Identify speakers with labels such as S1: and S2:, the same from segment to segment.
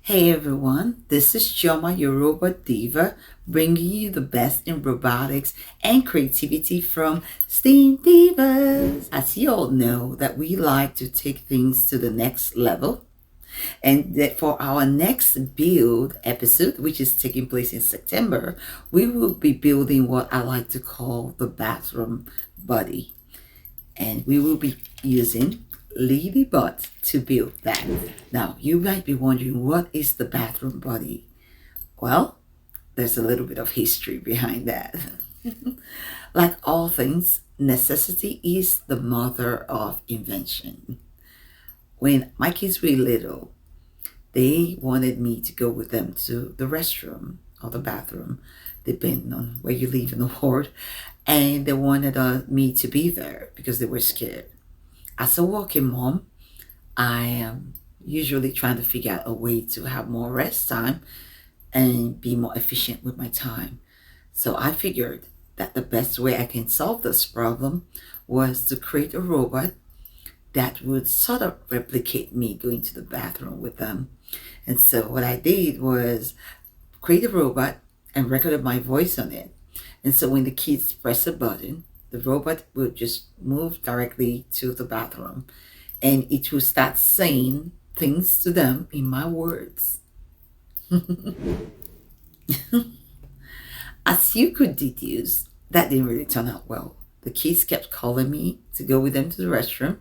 S1: Hey everyone, this is Joma, your Robot Diva, bringing you the best in robotics and creativity from STEAMDivas. As you all know, that we like to take things to the next level, and that for our next build episode, which is taking place in September, we will be building what I like to call the bathroom body, and we will be using Ladybot to build that. Now, you might be wondering, what is the bathroom body? Well, there's a little bit of history behind that. Like all things, necessity is the mother of invention. When my kids were little, they wanted me to go with them to the restroom or the bathroom, depending on where you live in the world, and they wanted me to be there because they were scared. As a working mom, I am usually trying to figure out a way to have more rest time and be more efficient with my time. So I figured that the best way I can solve this problem was to create a robot that would sort of replicate me going to the bathroom with them. And so what I did was create a robot and recorded my voice on it. And so when the kids press a button, the robot will just move directly to the bathroom, and it will start saying things to them in my words. As you could deduce, that didn't really turn out well. The kids kept calling me to go with them to the restroom,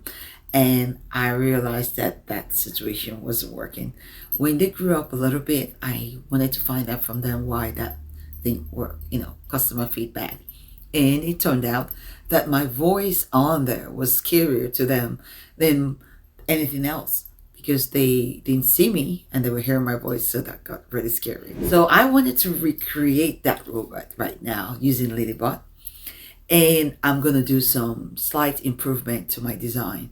S1: and I realized that that situation wasn't working. When they grew up a little bit, I wanted to find out from them why that didn't work, customer feedback. And it turned out that my voice on there was scarier to them than anything else, because they didn't see me and they were hearing my voice, so that got really scary. So I wanted to recreate that robot right now using Ladybot, and I'm going to do some slight improvement to my design.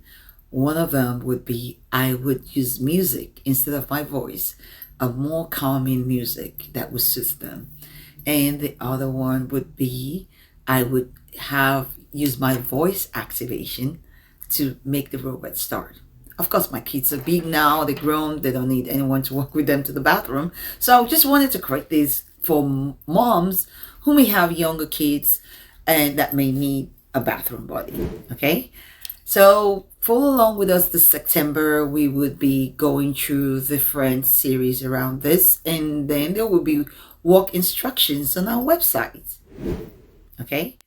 S1: One of them would be I would use music instead of my voice, a more calming music that would soothe them. And the other one would be I would use my voice activation to make the robot start. Of course, my kids are big now, they're grown, they don't need anyone to walk with them to the bathroom. So I just wanted to create this for moms who may have younger kids and that may need a bathroom body. Okay? So follow along with us this September. We would be going through different series around this, and then there will be work instructions on our website. Okay?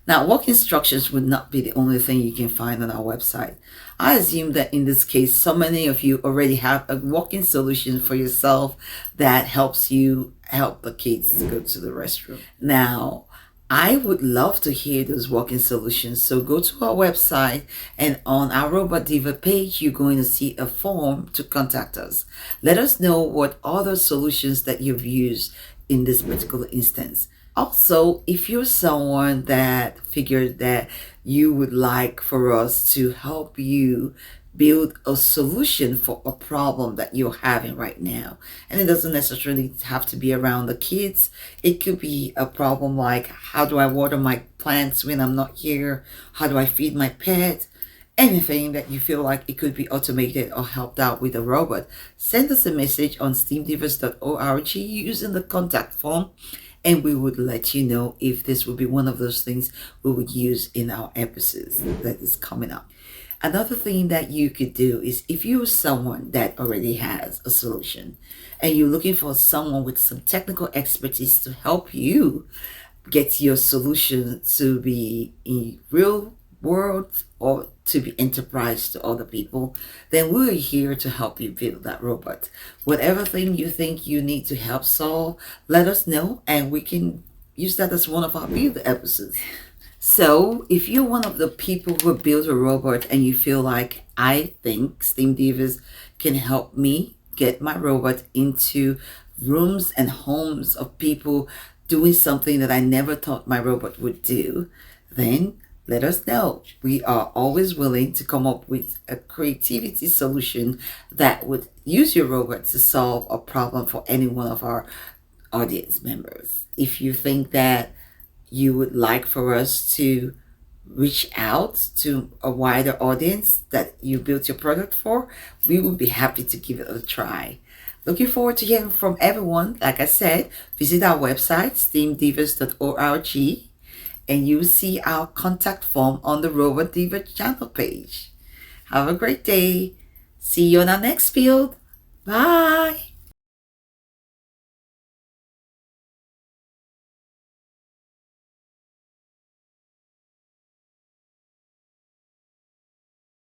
S1: Now, work instructions would not be the only thing you can find on our website. I assume that in this case, so many of you already have a working solution for yourself that helps you help the kids to go to the restroom. Now, I would love to hear those working solutions. So go to our website, and on our Robot Diva page, you're going to see a form to contact us. Let us know what other solutions that you've used in this particular instance. Also, if you're someone that figured that you would like for us to help you build a solution for a problem that you're having right now, and it doesn't necessarily have to be around the kids. It could be a problem like, how do I water my plants when I'm not here? How do I feed my pet? Anything that you feel like it could be automated or helped out with a robot, send us a message on steamdivas.org using the contact form, and we would let you know if this would be one of those things we would use in our episodes that is coming up. Another thing that you could do is, if you're someone that already has a solution and you're looking for someone with some technical expertise to help you get your solution to be in real world or to be enterprise to other people, then we're here to help you build that robot. Whatever thing you think you need to help solve, let us know, and we can use that as one of our build episodes. So if you're one of the people who build a robot and you feel like, I think STEAMDivas can help me get my robot into rooms and homes of people doing something that I never thought my robot would do, then let us know. We are always willing to come up with a creativity solution that would use your robot to solve a problem for any one of our audience members. If you think that you would like for us to reach out to a wider audience that you built your product for, we would be happy to give it a try. Looking forward to hearing from everyone. Like I said, visit our website, STEAMDivas.org, and you'll see our contact form on the Robot Diva channel page. Have a great day. See you on our next field. Bye.